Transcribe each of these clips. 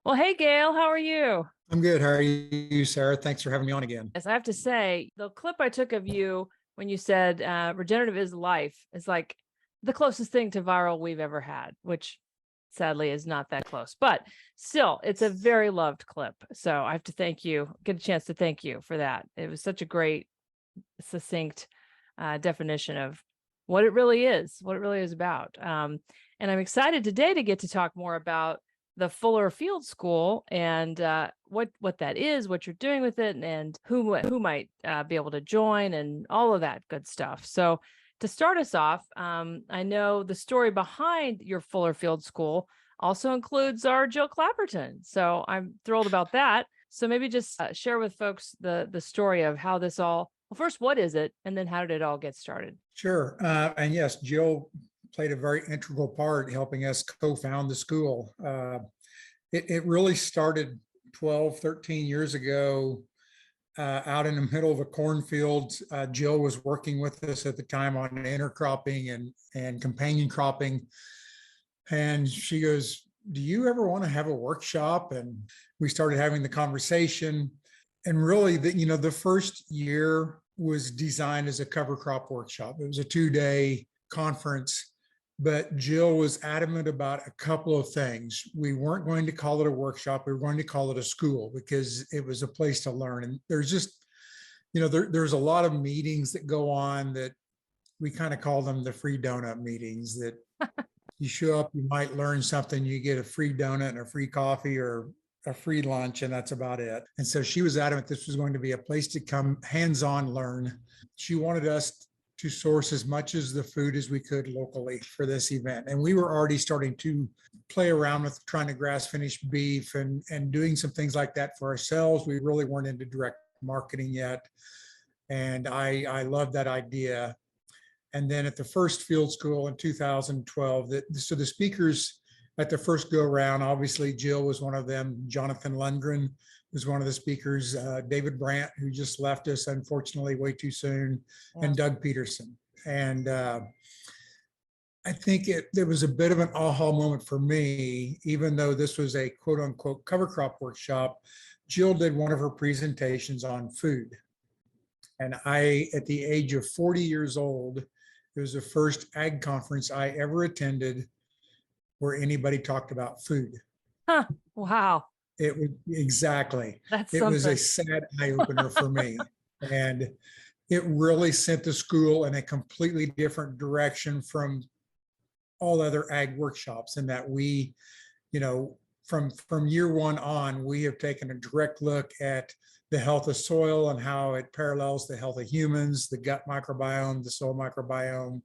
Well, hey, Gail, how are you? I'm good. How are you, Sarah? Thanks for having me on again. As I have to say, the clip I took of you when you said regenerative is life is like the closest thing to viral we've ever had, which sadly is not that close, but still, it's a very loved clip. So I have to thank you, get a chance to thank you for that. It was such a great, succinct definition of what it really is about. And I'm excited today to get to talk more about the Fuller Field School and what that is, what you're doing with it, and who might be able to join, and all of that good stuff. So to start us off, I know the story behind your Fuller Field School also includes our Jill Clapperton. So I'm thrilled about that. So maybe just share with folks the story of how this all. Well, first, what is it, and then how did it all get started? Sure. And yes, Jill played a very integral part helping us co-found the school. It really started 12, 13 years ago out in the middle of a cornfield. Jill was working with us at the time on intercropping and companion cropping. And she goes, do you ever want to have a workshop? And we started having the conversation. And really, the first year was designed as a cover crop workshop. It was a 2-day conference, but Jill was adamant about a couple of things. We weren't going to call it a workshop. We were going to call it a school because it was a place to learn. And there's just, there's a lot of meetings that go on that we kind of call them the free donut meetings, that you show up, you might learn something, you get a free donut and a free coffee or a free lunch, and that's about it. And so she was adamant this was going to be a place to come hands-on learn. She wanted us to source as much as the food as we could locally for this event. And we were already starting to play around with trying to grass finish beef and doing some things like that for ourselves. We really weren't into direct marketing yet. And I loved that idea. And then at the first field school in 2012, so the speakers at the first go around, obviously Jill was one of them. Jonathan Lundgren was one of the speakers. David Brandt, who just left us unfortunately way too soon, and Doug Peterson. And I think there was a bit of an aha moment for me, even though this was a quote unquote cover crop workshop. Jill did one of her presentations on food. And at the age of 40 years old, it was the first ag conference I ever attended where anybody talked about food. Huh. Wow. It was exactly. That's it something. was a sad eye opener for me. And it really sent the school in a completely different direction from all other ag workshops, in that we, from year one on, we have taken a direct look at the health of soil and how it parallels the health of humans, the gut microbiome, the soil microbiome,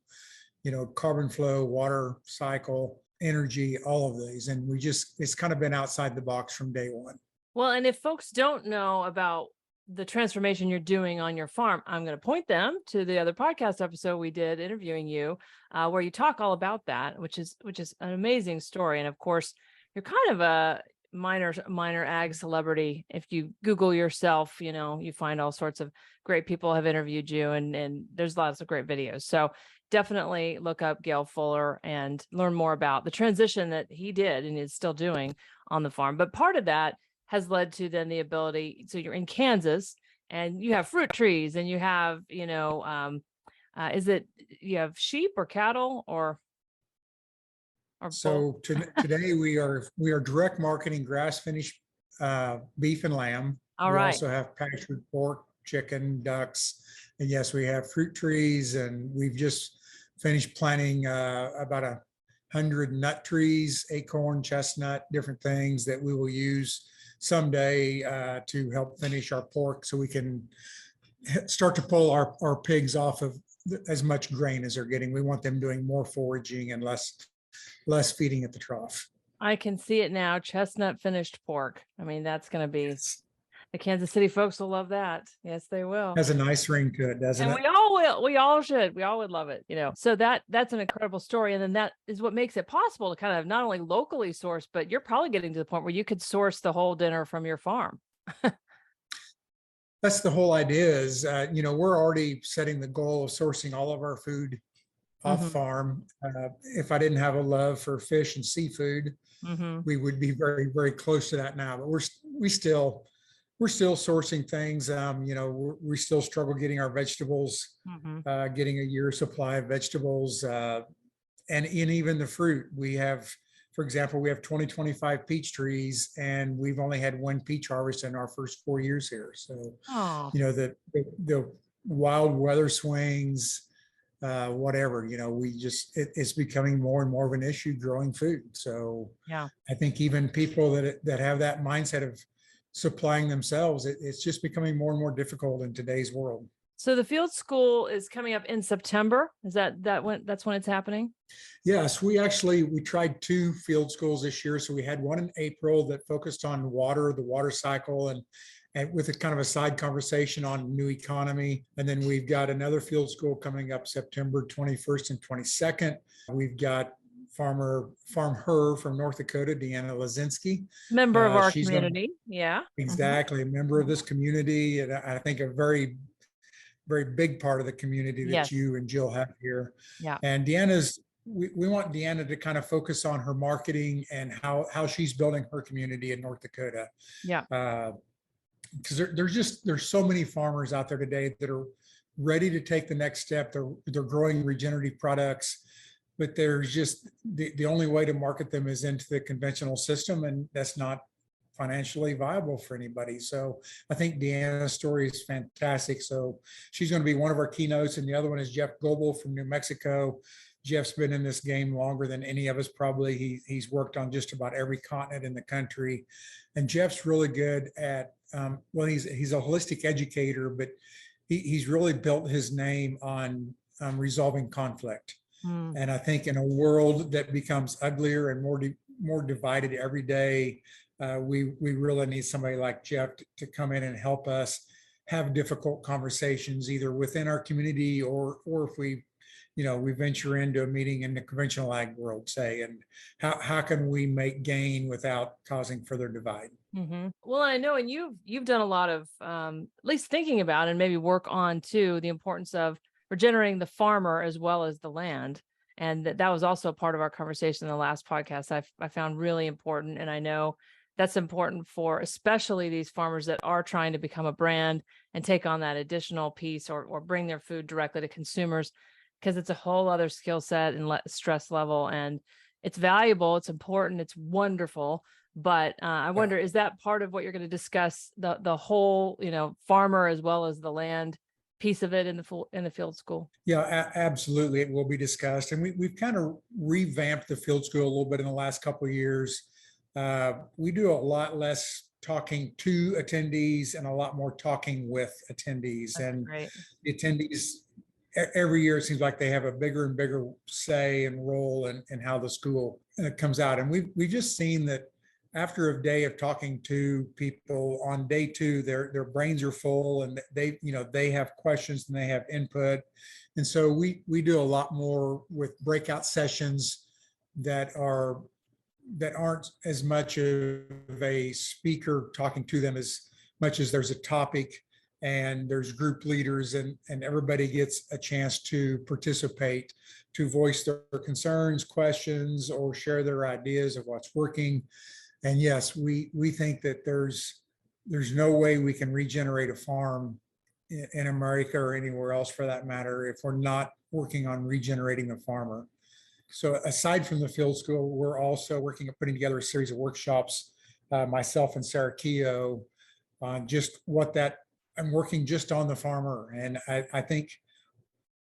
carbon flow, water cycle, energy, all of these. And it's kind of been outside the box from day one. Well, and if folks don't know about the transformation you're doing on your farm, I'm going to point them to the other podcast episode we did interviewing you, where you talk all about that, which is an amazing story. And of course, you're kind of a minor ag celebrity. If you Google yourself, you find all sorts of great people have interviewed you, and there's lots of great videos. So definitely look up Gail Fuller and learn more about the transition that he did and is still doing on the farm. But part of that has led to then the ability. So you're in Kansas and you have fruit trees and you have, is it, you have sheep or cattle or so today we are direct marketing grass finished beef and lamb. All we right. also have pastured pork, chicken, ducks, and yes, we have fruit trees, and we've just finished planting about 100 nut trees, acorn, chestnut, different things that we will use someday to help finish our pork, so we can start to pull our pigs off of as much grain as they're getting. We want them doing more foraging and less feeding at the trough. I can see it now. Chestnut finished pork. I mean, that's going to be, the Kansas City folks will love that. Yes, they will. Has a nice ring to it, doesn't it? We all will. We all should. We all would love it. So that's an incredible story. And then that is what makes it possible to kind of not only locally source, but you're probably getting to the point where you could source the whole dinner from your farm. That's the whole idea is, we're already setting the goal of sourcing all of our food off Mhm. farm. If I didn't have a love for fish and seafood, Mhm. we would be very, very close to that now. But we're still sourcing things. We still struggle getting our vegetables, Mhm. getting a year's supply of vegetables, and in even the fruit. We have, for example, we have 2025 peach trees, and we've only had one peach harvest in our first 4 years here. So, Oh, the wild weather swings, whatever, it's becoming more and more of an issue growing food. So yeah. I think even people that have that mindset of supplying themselves, it's just becoming more and more difficult in today's world. So the field school is coming up in September. Is that's when it's happening? Yes, we tried two field schools this year. So we had one in April that focused on water, the water cycle, and with a kind of a side conversation on new economy. And then we've got another field school coming up September 21st and 22nd. We've got Farm Her from North Dakota, Deanna Lazinski. Member of our She's going to community. Yeah. Mhm. exactly a member of this community, and I think a very, very big part of the community that Yes. you and Jill have here. Yeah. And we want Deanna to kind of focus on her marketing and how she's building her community in North Dakota. Yeah. Because there's so many farmers out there today that are ready to take the next step. They're growing regenerative products, but there's just the only way to market them is into the conventional system, and that's not financially viable for anybody. So I think Deanna's story is fantastic. So she's going to be one of our keynotes, and the other one is Jeff Goebel from New Mexico. Jeff's been in this game longer than any of us probably. He's worked on just about every continent in the country, and Jeff's really good at he's a holistic educator, but he's really built his name on resolving conflict. Mm. And I think in a world that becomes uglier and more divided every day, we really need somebody like Jeff to come in and help us have difficult conversations either within our community or if we venture into a meeting in the conventional ag world, say, and how can we make gain without causing further divide? Mhm. Well, I know, and you've done a lot of at least thinking about and maybe work on too the importance of regenerating the farmer as well as the land, and that was also a part of our conversation in the last podcast. I found really important, and I know that's important for especially these farmers that are trying to become a brand and take on that additional piece or bring their food directly to consumers, because it's a whole other skill set and stress level, and it's valuable, it's important, it's wonderful. But I Yeah. wonder, is that part of what you're going to discuss, the whole, farmer as well as the land piece of it in the field school? Yeah, absolutely. It will be discussed. And we've kind of revamped the field school a little bit in the last couple of years. We do a lot less talking to attendees and a lot more talking with attendees. That's And great. the attendees, every year, it seems like they have a bigger and bigger say and role in how the school comes out. And we've just seen that after a day of talking to people on day two, their brains are full and they have questions and they have input. And so we do a lot more with breakout sessions that aren't as much of a speaker talking to them as much as there's a topic and there's group leaders and everybody gets a chance to participate, to voice their concerns, questions, or share their ideas of what's working. And yes, we think that there's no way we can regenerate a farm in America or anywhere else for that matter if we're not working on regenerating the farmer. So aside from the field school, we're also working at putting together a series of workshops, myself and Sarah Keogh, on just I'm working just on the farmer. And I think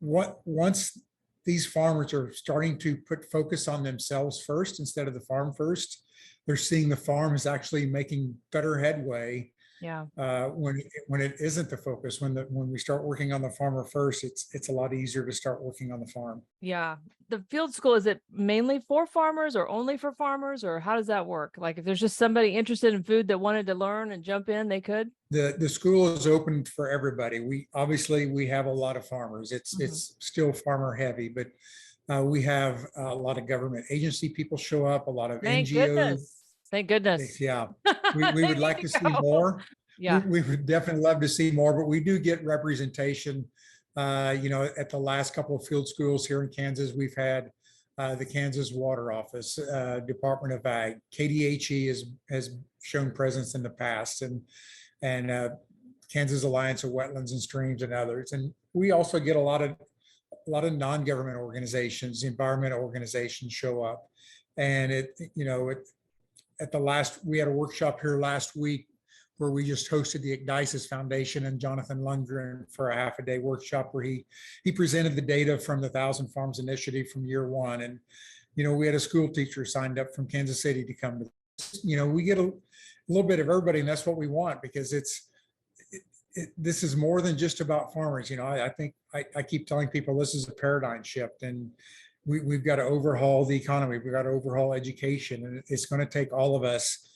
once these farmers are starting to put focus on themselves first instead of the farm first, they're seeing the farm is actually making better headway Yeah. when it isn't the focus. When we start working on the farmer first, it's a lot easier to start working on the farm. Yeah. The field school, is it mainly for farmers or only for farmers, or how does that work? Like if there's just somebody interested in food that wanted to learn and jump in, they could? The school is open for everybody. We have a lot of farmers. Mhm. It's still farmer heavy, but we have a lot of government agency people show up, a lot of Thank NGO. goodness. Thank goodness. Yeah, we They would like need to see go. more. Yeah. We would definitely love to see more, but we do get representation At the last couple of field schools here in Kansas, we've had the Kansas Water Office, Department of Ag, KDHE has shown presence in the past, and Kansas Alliance of Wetlands and Streams and others. And we also get a lot of non-government organizations, environmental organizations show up. And we had a workshop here last week where we just hosted the Igdisis Foundation and Jonathan Lundgren for a half-a-day workshop where he presented the data from the Thousand Farms Initiative from year one. And, we had a school teacher signed up from Kansas City to come to, we get a little bit of everybody, and that's what we want, because this is more than just about farmers. I think I keep telling people this is a paradigm shift, and we've got to overhaul the economy. We've got to overhaul education, and it's going to take all of us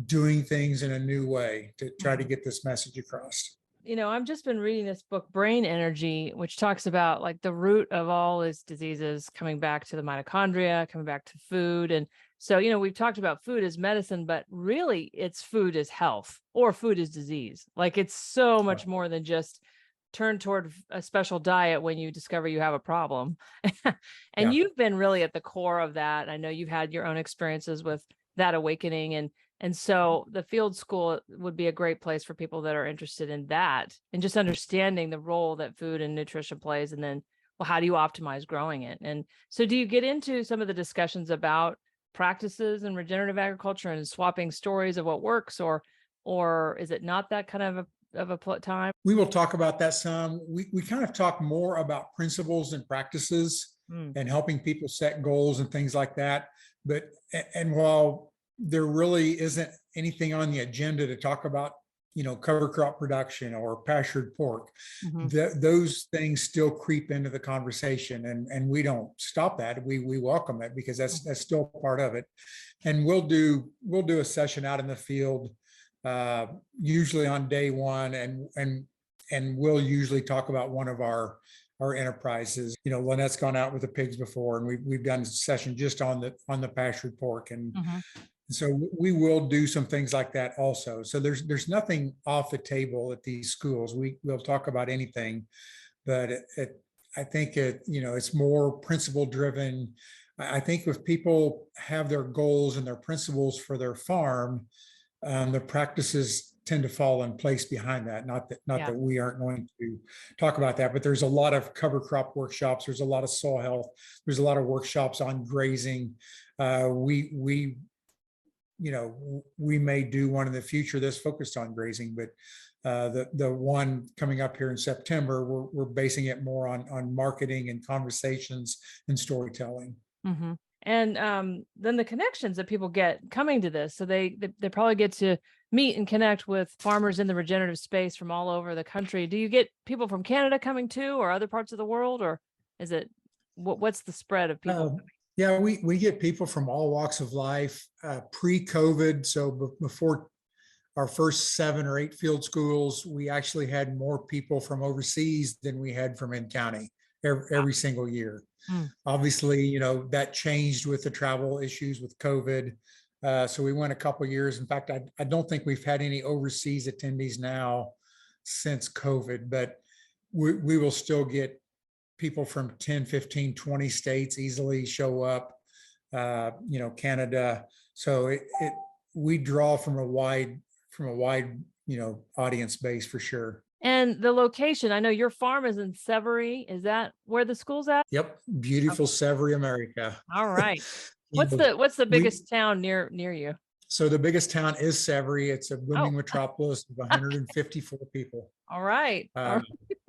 doing things in a new way to try to get this message across. I've just been reading this book, Brain Energy, which talks about like the root of all these diseases coming back to the mitochondria, coming back to food. And so, we've talked about food as medicine, but really it's food is health, or food is disease. Like, it's so much more than just turn toward a special diet when you discover you have a problem. And you've been really at the core of that. I know you've had your own experiences with that awakening. And so the field school would be a great place for people that are interested in that and just understanding the role that food and nutrition plays. And then, well, how do you optimize growing it? And so do you get into some of the discussions about practices in regenerative agriculture and swapping stories of what works, or is it not that kind of a time? We will talk about that some. We kind of talk more about principles and practices and helping people set goals and things like that. And while there really isn't anything on the agenda to talk about, cover crop production or pastured pork, those things still creep into the conversation, and we don't stop that. We welcome it, because that's still part of it. And we'll do a session out in the field, usually on day one, and we'll usually talk about one of our enterprises. Lynette's gone out with the pigs before, and we've done a session just on the pastured pork, and so we will do some things like that also. So there's nothing off the table at these schools. We'll talk about anything, but I think it's more principle driven. I think if people have their goals and their principles for their farm, the practices tend to fall in place behind that. Not that we aren't going to talk about that, but there's a lot of cover crop workshops. There's a lot of soil health. There's a lot of workshops on grazing. We may do one in the future that's focused on grazing, but the one coming up here in September, we're basing it more on marketing and conversations and storytelling. And then the connections that people get coming to this, so they probably get to meet and connect with farmers in the regenerative space from all over the country. Do you get people from Canada coming too, or other parts of the world, or is it what's the spread of people? Yeah, we get people from all walks of life. Pre-COVID, so before our first 7 or 8 field schools, we actually had more people from overseas than we had from in county every single year. Obviously, that changed with the travel issues with COVID. So we went a couple of years. In fact, I don't think we've had any overseas attendees now since COVID, but we will still get people from 10, 15, 20 states easily show up, Canada. So we draw from a wide, audience base for sure. And the location, I know your farm is in Severy. Is that where the school's at? Yep. Beautiful Severy, America. All right. What's the biggest town near you? So the biggest town is Severy. It's a booming metropolis of 154 people. All right.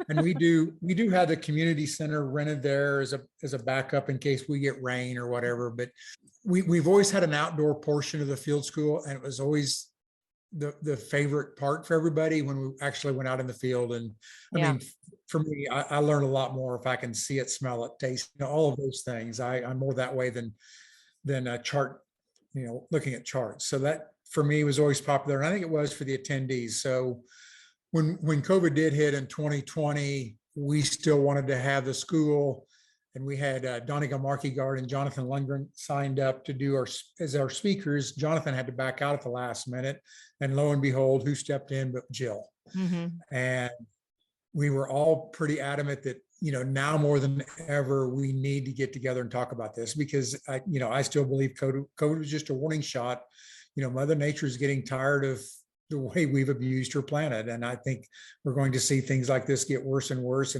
And we do have the community center rented there as a backup in case we get rain or whatever. But we've always had an outdoor portion of the field school, and it was always the favorite part for everybody when we actually went out in the field. And I mean, for me, I learn a lot more if I can see it, smell it, taste, all of those things. I'm more that way than a chart, looking at charts. So that for me was always popular. And I think it was for the attendees. So when COVID did hit in 2020, we still wanted to have the school, and we had Donegal Markegard and Jonathan Lundgren signed up to do as our speakers. Jonathan had to back out at the last minute, and lo and behold, who stepped in but Jill. And we were all pretty adamant that, now more than ever, we need to get together and talk about this because I still believe COVID was just a warning shot. Mother Nature is getting tired of the way we've abused her planet. And I think we're going to see things like this get worse and worse.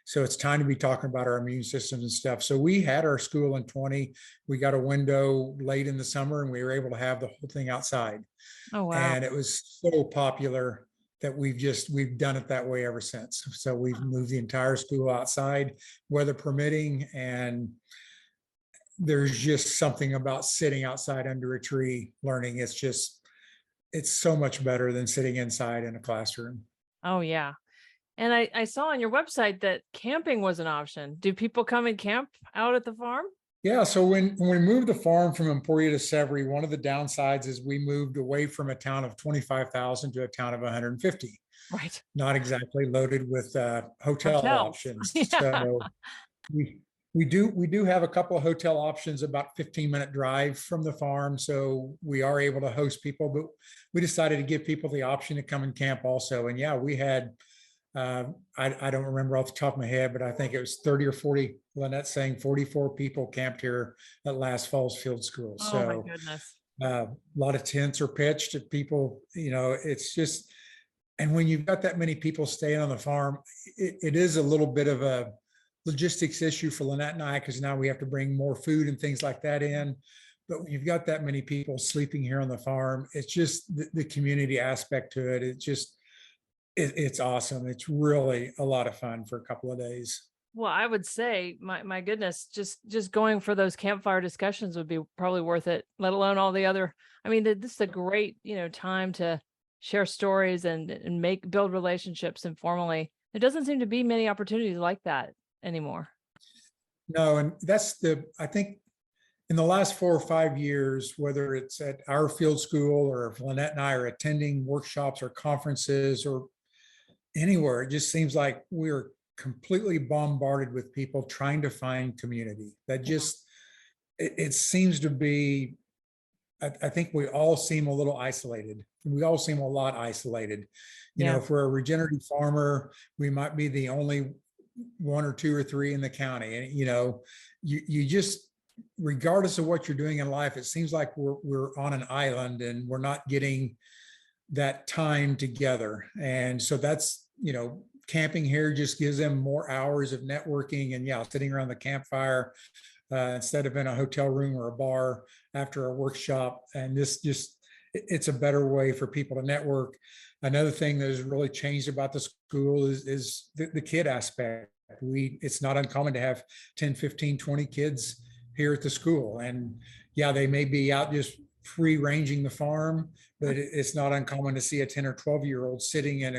So it's time to be talking about our immune systems and stuff. So we had our school in 20, we got a window late in the summer and we were able to have the whole thing outside. Oh, wow. And it was so popular that we've done it that way ever since. So we've moved the entire school outside, weather permitting, and there's just something about sitting outside under a tree learning. It's so much better than sitting inside in a classroom. Oh, yeah. And I saw on your website that camping was an option. Do people come and camp out at the farm? Yeah, so when we moved the farm from Emporia to Severy, one of the downsides is we moved away from a town of 25,000 to a town of 150. Right. Not exactly loaded with hotel Hotels. options. Yeah. So we do have a couple of hotel options about 15-minute drive from the farm. So we are able to host people, but we decided to give people the option to come and camp also. And yeah, we had I don't remember off the top of my head, but I think it was 30 or 40, Lynette's saying 44 people camped here at last fall's field school. Oh, So my goodness. a lot of tents are pitched at people, it's just, and when you've got that many people staying on the farm, it is a little bit of a logistics issue for Lynette and I, because now we have to bring more food and things like that in. But when you've got that many people sleeping here on the farm, it's just the community aspect to it. It's awesome. It's really a lot of fun for a couple of days. Well, I would say, my goodness, just going for those campfire discussions would be probably worth it, let alone all the other. I mean, this is a great, time to share stories and build relationships informally. There doesn't seem to be many opportunities like that anymore. No, and I think in the last 4 or 5 years, whether it's at our field school or if Lynette and I are attending workshops or conferences or anywhere, it just seems like we're completely bombarded with people trying to find community. That just, it seems to be, I think we all seem a little isolated. We all seem a lot isolated. Yeah. If we're a regenerative farmer, we might be the only 1 or 2 or 3 in the county. And, you just, regardless of what you're doing in life, it seems like we're on an island and we're not getting that time together. And so that's, camping here just gives them more hours of networking and sitting around the campfire instead of in a hotel room or a bar after a workshop. And it's a better way for people to network. Another thing that has really changed about the school is the kid aspect. It's not uncommon to have 10, 15, 20 kids here at the school. And they may be out just free ranging the farm, but it's not uncommon to see a 10 or 12-year-old sitting at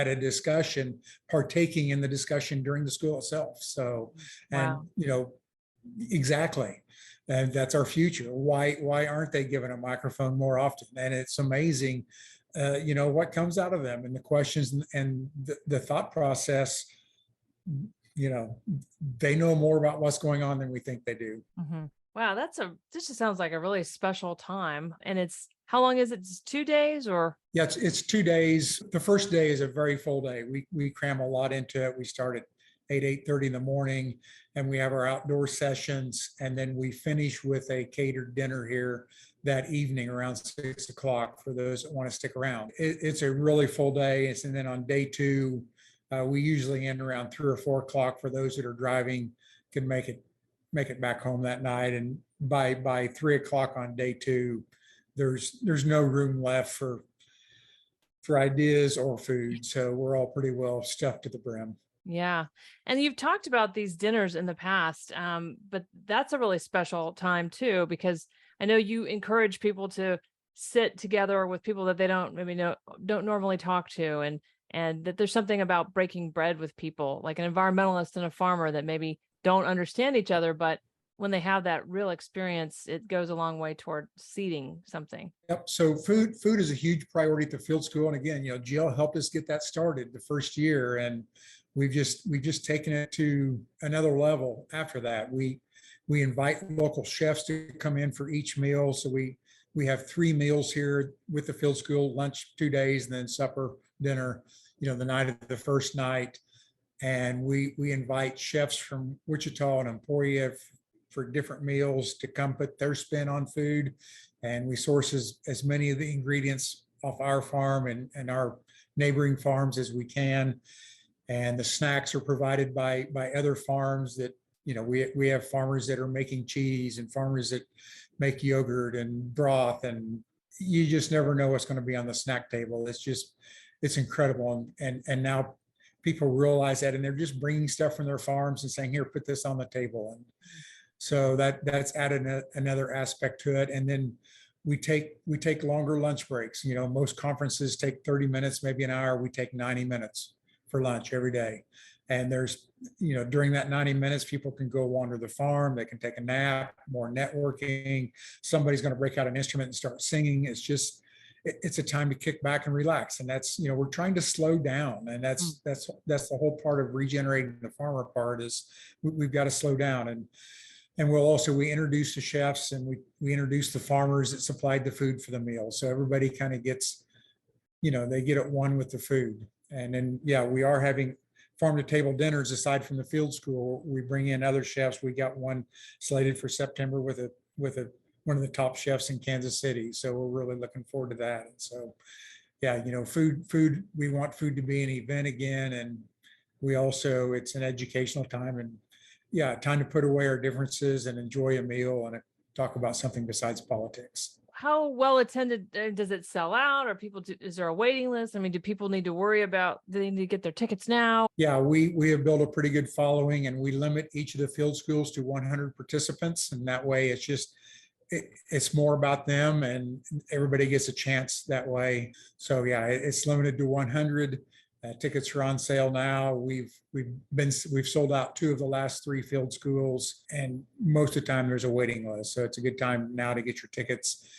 a discussion, partaking in the discussion during the school itself. So, and Wow. Exactly. And that's our future. Why aren't they given a microphone more often? And it's amazing, what comes out of them and the questions and the thought process. They know more about what's going on than we think they do. Mhm. Wow, this just sounds like a really special time. And how long is it? Just 2 days or? Yeah, it's 2 days. The first day is a very full day. We cram a lot into it. We start at 8:30 in the morning, and we have our outdoor sessions, and then we finish with a catered dinner here that evening around 6 o'clock for those that want to stick around. It's a really full day. And then on day 2, we usually end around 3 or 4 o'clock for those that are driving can make it back home that night. And by 3 o'clock on day 2, there's no room left for ideas or food. So we're all pretty well stuffed to the brim. Yeah. And you've talked about these dinners in the past, but that's a really special time too, because I know you encourage people to sit together with people that they don't don't normally talk to, and that there's something about breaking bread with people, like an environmentalist and a farmer that maybe don't understand each other, but when they have that real experience, it goes a long way toward seeding something. Yep. So food is a huge priority at the field school. And again, Jill helped us get that started the first year. And we've just taken it to another level after that. We invite local chefs to come in for each meal. So we have 3 meals here with the field school: lunch 2 days, and then supper, dinner. the night of the first night. And we invite chefs from Wichita and Emporia for different meals to come put their spin on food. And we source as many of the ingredients off our farm and our neighboring farms as we can. And the snacks are provided by other farms that, we have farmers that are making cheese and farmers that make yogurt and broth, and you just never know what's going to be on the snack table. It's incredible. And now people realize that, and they're just bringing stuff from their farms and saying, here, put this on the table. And so that's added another aspect to it. And then we take longer lunch breaks. Most conferences take 30 minutes, maybe an hour. We take 90 minutes for lunch every day. And there's, during that 90 minutes, people can go wander the farm, they can take a nap, more networking. Somebody's going to break out an instrument and start singing. It's a time to kick back and relax. And that's, we're trying to slow down. And that's the whole part of regenerating the farmer part is we've got to slow down. And we introduce the chefs, and we introduce the farmers that supplied the food for the meal. So everybody kind of gets, they get at one with the food. And then, we are having farm to table dinners aside from the field school. We bring in other chefs. We got one slated for September with one of the top chefs in Kansas City. So we're really looking forward to that. And so, food, we want food to be an event again. And it's an educational time, and time to put away our differences and enjoy a meal and talk about something besides politics. How well attended does it sell out? Or is there a waiting list? I mean, do people need to worry about, do they need to get their tickets now? Yeah, we have built a pretty good following, and we limit each of the field schools to 100 participants. And that way it's more about them, and everybody gets a chance that way. So it's limited to 100. Tickets are on sale now. We've sold out 2 of the last 3 field schools, and most of the time there's a waiting list. So it's a good time now to get your tickets.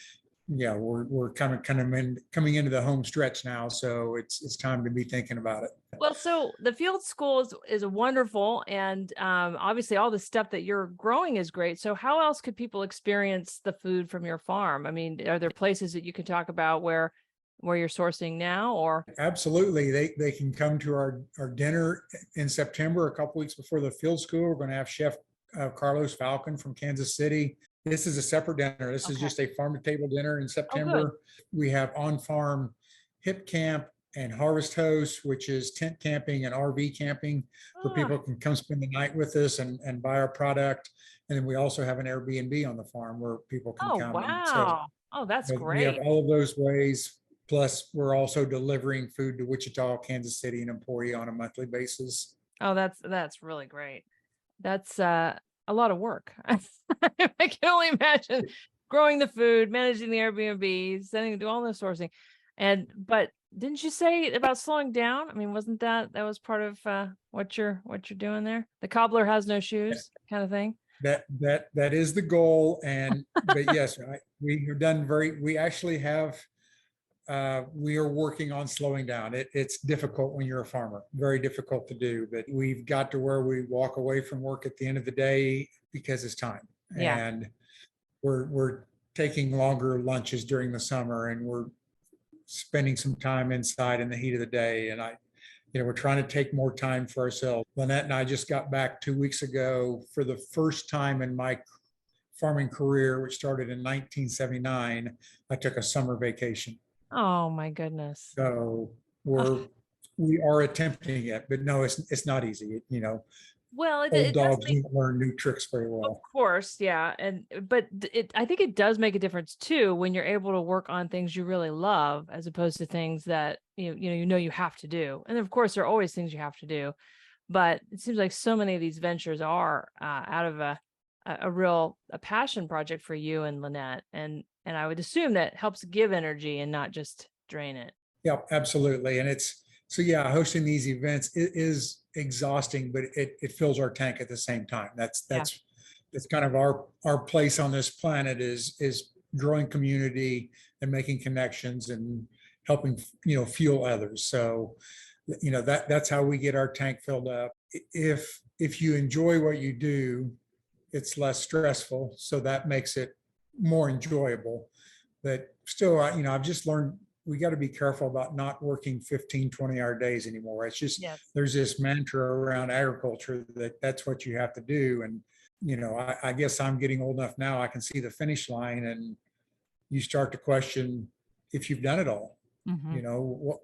We're coming into the home stretch now, so it's time to be thinking about it. Well, so the field school is wonderful, and obviously all the stuff that you're growing is great. So how else could people experience the food from your farm? I mean, are there places that you can talk about where you're sourcing now? Or absolutely, they can come to our dinner in September, a couple weeks before the field school. We're going to have Chef Carlos Falcon from Kansas City. This is a separate dinner. This is just a farm to table dinner in September. We have on-farm hip camp and harvest host, which is tent camping and RV camping, where people can come spend the night with us and buy our product. And then we also have an Airbnb on the farm where people can come. Wow. That's great. We have all of those ways. Plus, we're also delivering food to Wichita, Kansas City, and Emporia on a monthly basis. Oh, that's really great. That's a lot of work. I can only imagine growing the food, managing the Airbnb, do all the sourcing. But didn't you say about slowing down? I mean, wasn't that was part of what you're doing there? The cobbler has no shoes kind of thing. That is the goal. But yes, we actually have. We are working on slowing down. It's difficult when you're a farmer, very difficult to do, but we've got to where we walk away from work at the end of the day because it's time. Yeah. And we're taking longer lunches during the summer, and we're spending some time inside in the heat of the day. And we're trying to take more time for ourselves. Lynette and I just got back 2 weeks ago for the first time in my farming career, which started in 1979. I took a summer vacation. Oh my goodness. So we are attempting it, but no, it's not easy. Well, old dogs don't learn new tricks very well. Of course, yeah. But I think it does make a difference too when you're able to work on things you really love, as opposed to things that you have to do. And of course, there are always things you have to do, but it seems like so many of these ventures are out of a real passion project for you and Lynette, and I would assume that helps give energy and not just drain it. Yeah, absolutely. And hosting these events is exhausting, but it fills our tank at the same time. That's kind of our place on this planet is growing community and making connections and helping fuel others. So that's how we get our tank filled up. If you enjoy what you do, it's less stressful, so that makes it more enjoyable. But still, I've just learned we got to be careful about not working 15, 20-hour days anymore. It's just, Yes. there's this mantra around agriculture that that's what you have to do. And, I guess I'm getting old enough now, I can see the finish line, and you start to question if you've done it all. Mhm.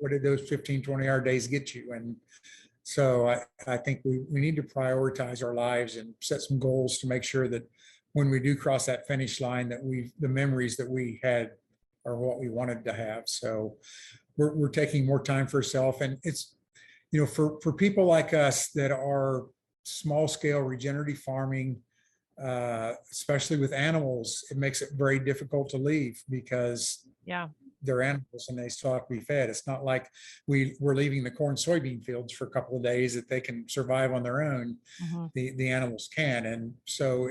What did those 15, 20-hour days get you? And so I think we need to prioritize our lives and set some goals to make sure that when we do cross that finish line, that the memories that we had are what we wanted to have. So we're taking more time for ourselves. And it's, for people like us that are small scale regenerative farming, especially with animals, it makes it very difficult to leave because Yeah. they're animals and they still have to be fed. It's not like we're leaving the corn soybean fields for a couple of days that they can survive on their own. Mhm. The animals can. And so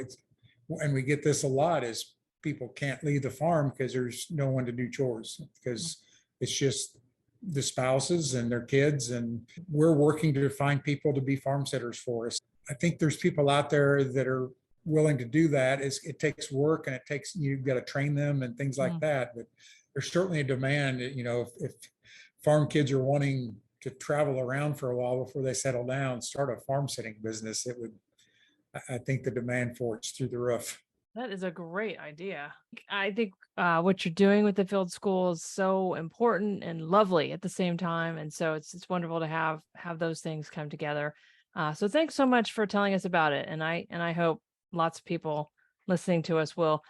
and we get this a lot, is people can't leave the farm because there's no one to do chores, because it's just the spouses and their kids. And we're working to find people to be farm sitters for us. I think there's people out there that are willing to do that. It takes work, and you've got to train them and things like that. But there's certainly a demand, if farm kids are wanting to travel around for a while before they settle down, start a farm sitting business, I think the demand for it's through the roof. That is a great idea. I think what you're doing with the field school is so important and lovely at the same time, and so it's wonderful to have those things come together. So thanks so much for telling us about it, and I hope lots of people listening to us will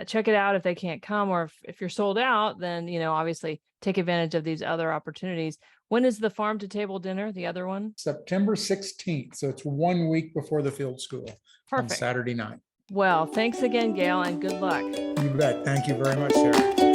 check it out if they can't come, or if you're sold out, then obviously take advantage of these other opportunities. When is the farm to table dinner? The other one? September 16th. So it's 1 week before the field school on Perfect. Saturday night. Well, thanks again, Gail, and good luck. You bet. Thank you very much, Sarah.